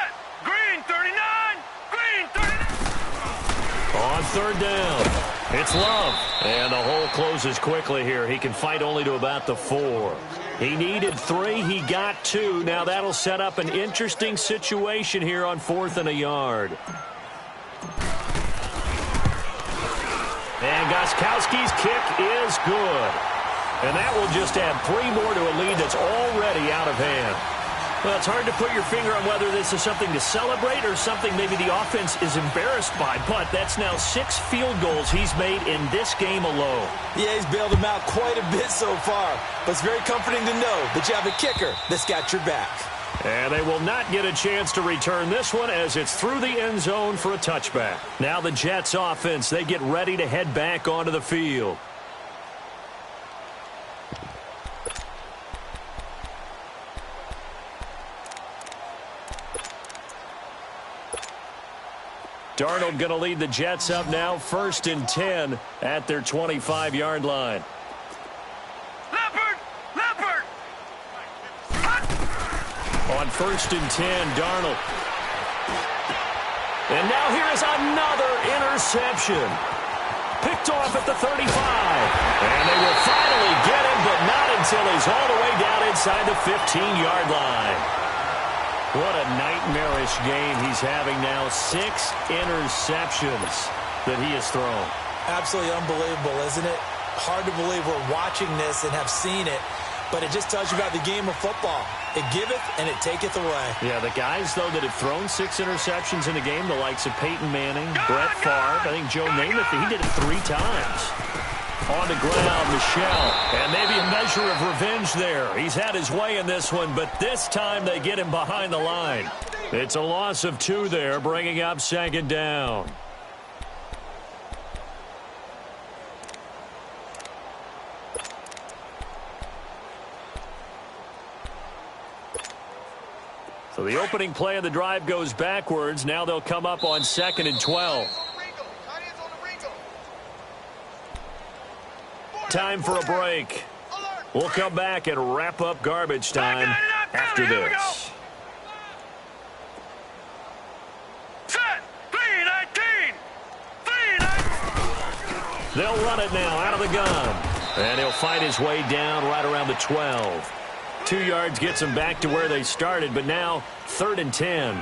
C: Green 39! Green 39!
A: On third down. It's Love, and the hole closes quickly here. He can fight only to about the 4. He needed 3. He got 2. Now that'll set up an interesting situation here on 4th and a yard. And Gostkowski's kick is good. And that will just add 3 more to a lead that's already out of hand. Well, it's hard to put your finger on whether this is something to celebrate or something maybe the offense is embarrassed by, but that's now 6 field goals he's made in this game alone.
B: Yeah, he's bailed them out quite a bit so far, but it's very comforting to know that you have a kicker that's got your back.
A: And they will not get a chance to return this one as it's through the end zone for a touchback. Now the Jets offense, they get ready to head back onto the field. Darnold going to lead the Jets up now, 1st and 10 at their 25-yard line.
C: Leopard! Leopard!
A: On 1st and 10, Darnold. And now here is another interception. Picked off at the 35. And they will finally get him, but not until he's all the way down inside the 15-yard line. What a nightmarish game he's having now. 6 interceptions that he has thrown.
B: Absolutely unbelievable, isn't it? Hard to believe we're watching this and have seen it, but it just tells you about the game of football. It giveth and it taketh away. Yeah,
A: the guys, though, that have thrown 6 interceptions in a game, the likes of Peyton Manning, Brett Favre, I think Joe Namath, he did it 3 times. On the ground, Michel, and maybe a measure of revenge there. He's had his way in this one, but this time they get him behind the line. It's a loss of 2 there, bringing up second down. So the opening play of the drive goes backwards. Now they'll come up on 2nd and 12. Time for a break. We'll come back and wrap up garbage time after this.
C: Set! 3-19! 3-19!
A: They'll run it now out of the gun. And he'll fight his way down right around the 12. 2 yards gets him back to where they started, but now 3rd and 10.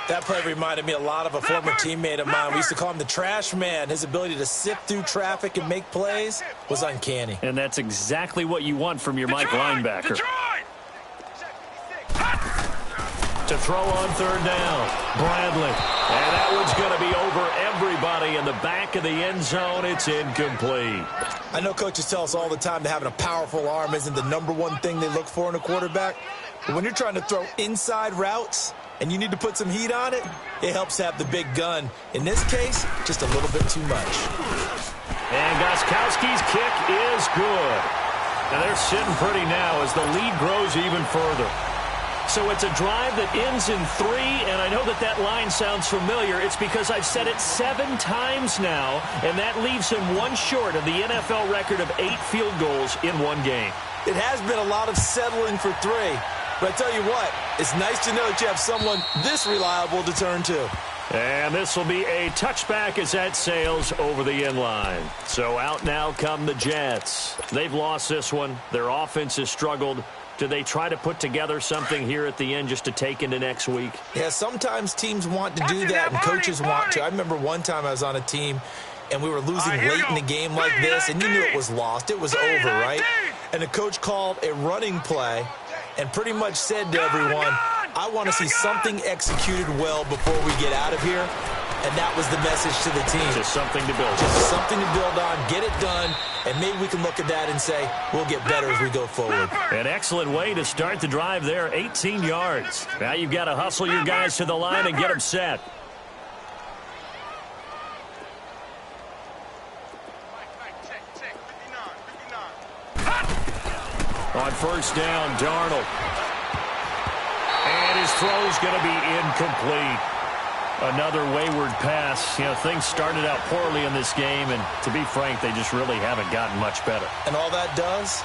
B: That play reminded me a lot of a former teammate of mine. We used to call him the trash man. His ability to sift through traffic and make plays was uncanny.
A: And that's exactly what you want from your Mike linebacker. To throw on 3rd down, Bradley. And that one's going to be over everybody in the back of the end zone. It's incomplete.
B: I know coaches tell us all the time that having a powerful arm isn't the #1 thing they look for in a quarterback. But when you're trying to throw inside routes and you need to put some heat on it, it helps have the big gun. In this case, just a little bit too much.
A: And Gostkowski's kick is good. And they're sitting pretty now as the lead grows even further. So it's a drive that ends in 3, and I know that that line sounds familiar. It's because I've said it 7 times now, and that leaves him 1 short of the NFL record of 8 field goals in 1 game.
B: It has been a lot of settling for 3. But I tell you what, it's nice to know that you have someone this reliable to turn to.
A: And this will be a touchback as that sails over the end line. So out now come the Jets. They've lost this one. Their offense has struggled. Do they try to put together something here at the end just to take into next week?
B: Yeah, sometimes teams want to do that and coaches want to. I remember one time I was on a team and we were losing late in the game like this, and you knew it was lost. It was over, right? and the coach called a running play and pretty much said to everyone, I want to see something executed well before we get out of here. And that was the message to the team.
A: Just something to build on.
B: Just something to build on, get it done, and maybe we can look at that and say, we'll get better as we go forward.
A: An excellent way to start the drive there, 18 yards. Now you've got to hustle your guys to the line and get them set. On first down, Darnold. And his throw's going to be incomplete. Another wayward pass. You know, things started out poorly in this game, and to be frank, they just really haven't gotten much better.
B: And all that does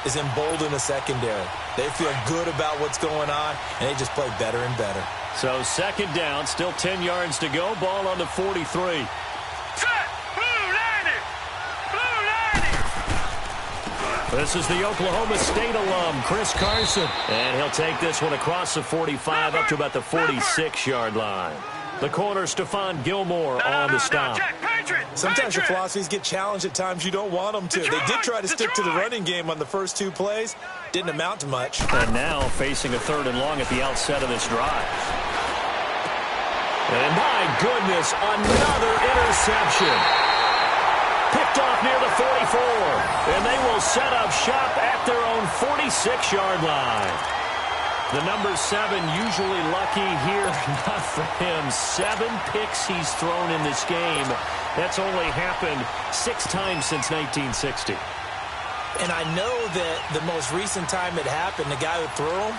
B: is embolden a secondary. They feel good about what's going on, and they just play better and better.
A: So second down, still 10 yards to go. Ball on the 43. This is the Oklahoma State alum, Chris Carson. And he'll take this one across the 45 up to about the 46-yard line. The corner, Stephon Gilmore, on the stop.
B: Sometimes your philosophies get challenged at times you don't want them to. They did try to stick to the running game on the first two plays. Didn't amount to much.
A: And now facing a 3rd and long at the outset of this drive. And my goodness, another interception. Picked off near the 44. And they will set up shop at their own 46-yard line. The number 7 usually lucky here. Not for him. 7 picks he's thrown in this game. That's only happened 6 times since 1960.
B: And I know that the most recent time it happened, the guy who threw him,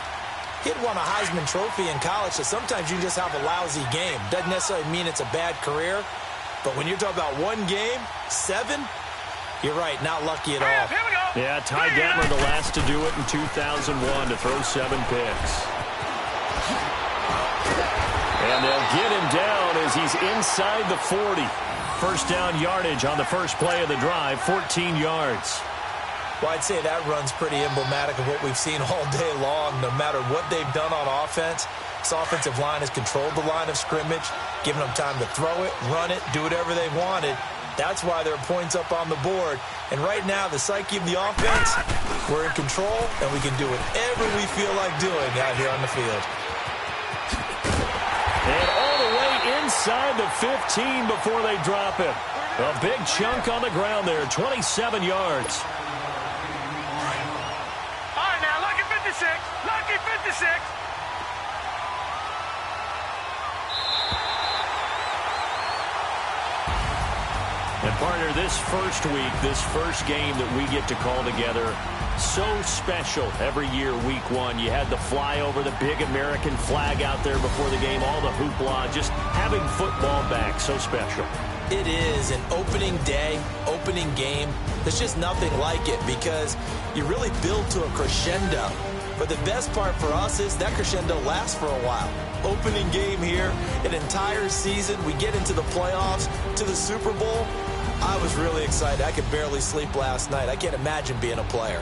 B: he'd won a Heisman Trophy in college, so sometimes you just have a lousy game. Doesn't necessarily mean it's a bad career, but when you're talking about one game, 7, you're right, not lucky at all.
C: Here we go.
A: Yeah, Ty Detmer, the last to do it in 2001, to throw 7 picks. And they'll get him down as he's inside the 40. First down yardage on the first play of the drive, 14 yards.
B: Well, I'd say that run's pretty emblematic of what we've seen all day long. No matter what they've done on offense, this offensive line has controlled the line of scrimmage, given them time to throw it, run it, do whatever they wanted. That's why there are points up on the board. And right now, the psyche of the offense, we're in control, and we can do whatever we feel like doing out here on the field.
A: And all the way inside the 15 before they drop it. A big chunk on the ground there, 27 yards.
C: All right, now, lucky 56. Lucky 56.
A: And partner, this first week, this first game that we get to call together, so special every year, week 1. You had the flyover, the big American flag out there before the game, all the hoopla, just having football back, so special.
B: It is an opening day, opening game. There's just nothing like it because you really build to a crescendo. But the best part for us is that crescendo lasts for a while. Opening game here, an entire season. We get into the playoffs, to the Super Bowl. I was really excited. I could barely sleep last night. I can't imagine being a player.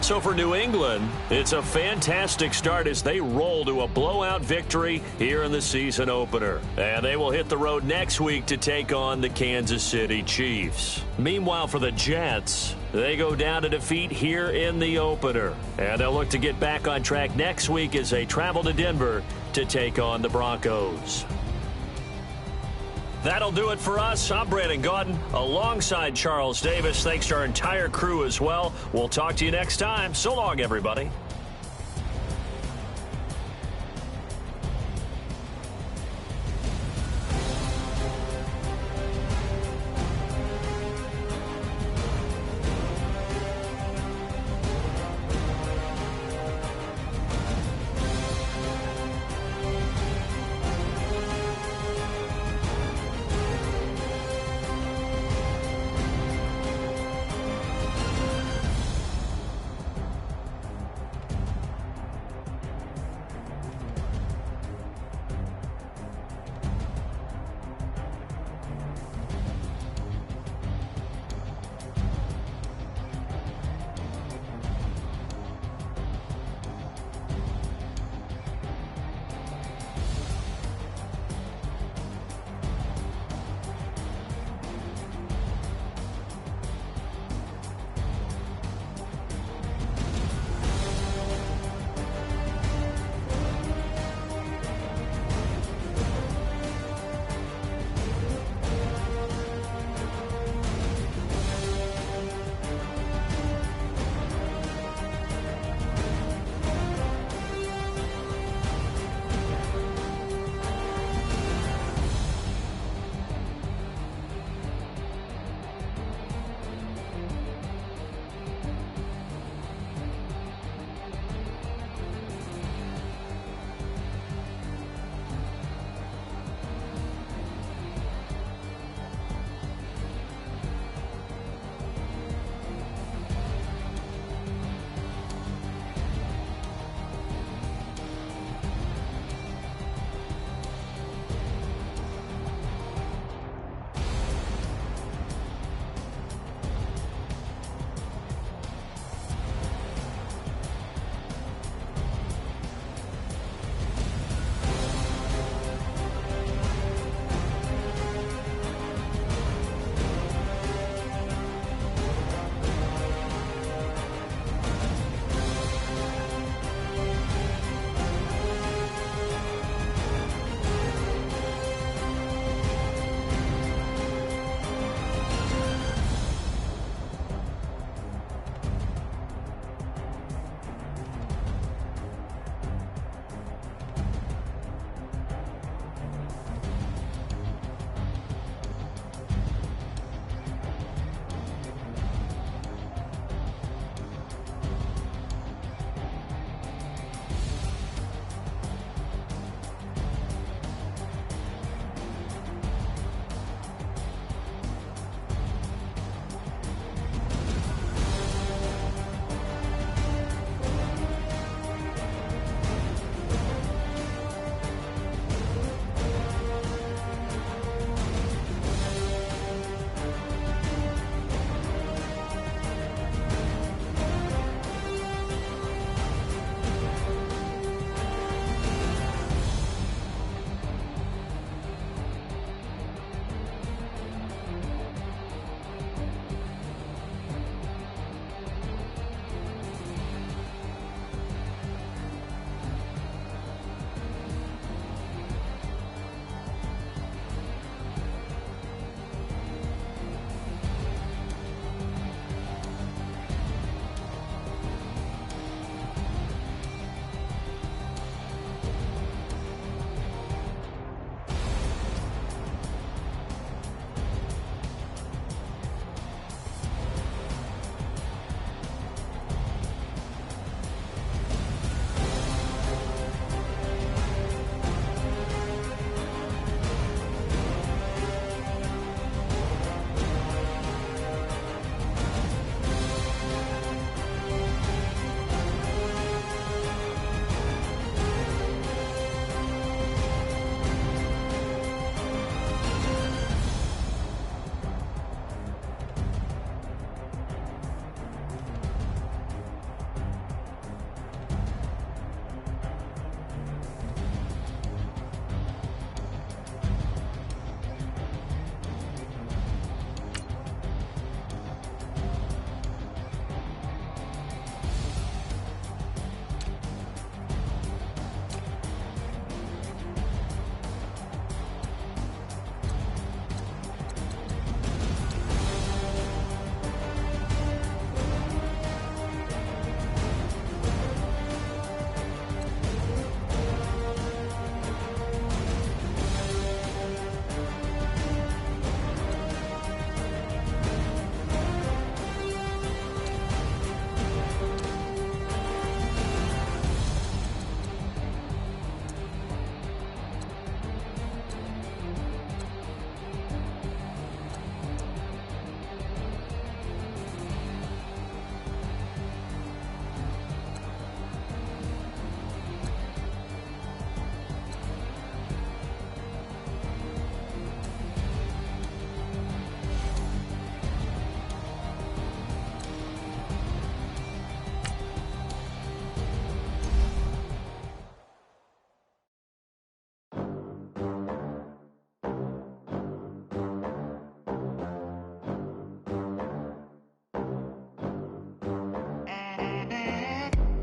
A: So for New England, it's a fantastic start as they roll to a blowout victory here in the season opener. And they will hit the road next week to take on the Kansas City Chiefs. Meanwhile, for the Jets, they go down to defeat here in the opener. And they'll look to get back on track next week as they travel to Denver to take on the Broncos. That'll do it for us. I'm Brandon Gaudin alongside Charles Davis. Thanks to our entire crew as well. We'll talk to you next time. So long, everybody.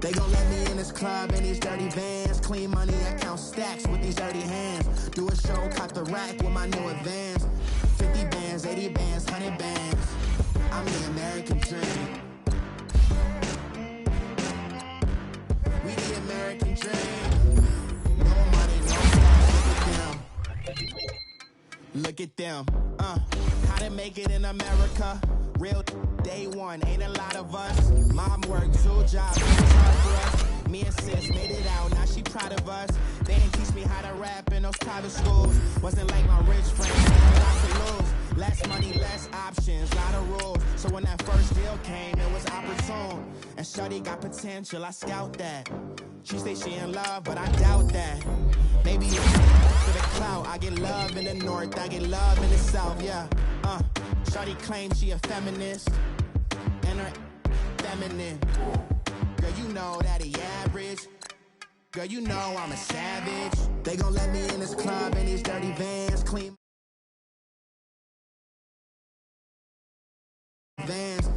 D: They gon' let me in this club in these dirty vans. Clean money, I count stacks with these dirty hands. Do a show, cop the rack with my new advance. 50 bands, 80 bands, 100 bands. I'm the American dream. We the American dream. No money, no cash, look at them. How to make it in America. Real day one, ain't a lot of us. Mom worked 2 jobs, it was hard for us. Me and sis made it out, now she proud of us. They didn't teach me how to rap in those private schools. Wasn't like my rich friends, had a lot to lose. Less money, less options, lot of rules. So when that first deal came, it was opportune. And shorty got potential, I scout that. She say she in love, but I doubt that. Maybe it's for the clout. I get love in the north, I get love in the south, yeah. Shorty claims she a feminist, and her feminine. Girl, you know that he average. Girl, you know I'm a savage. They gon' let me in this club in these dirty vans. Clean vans.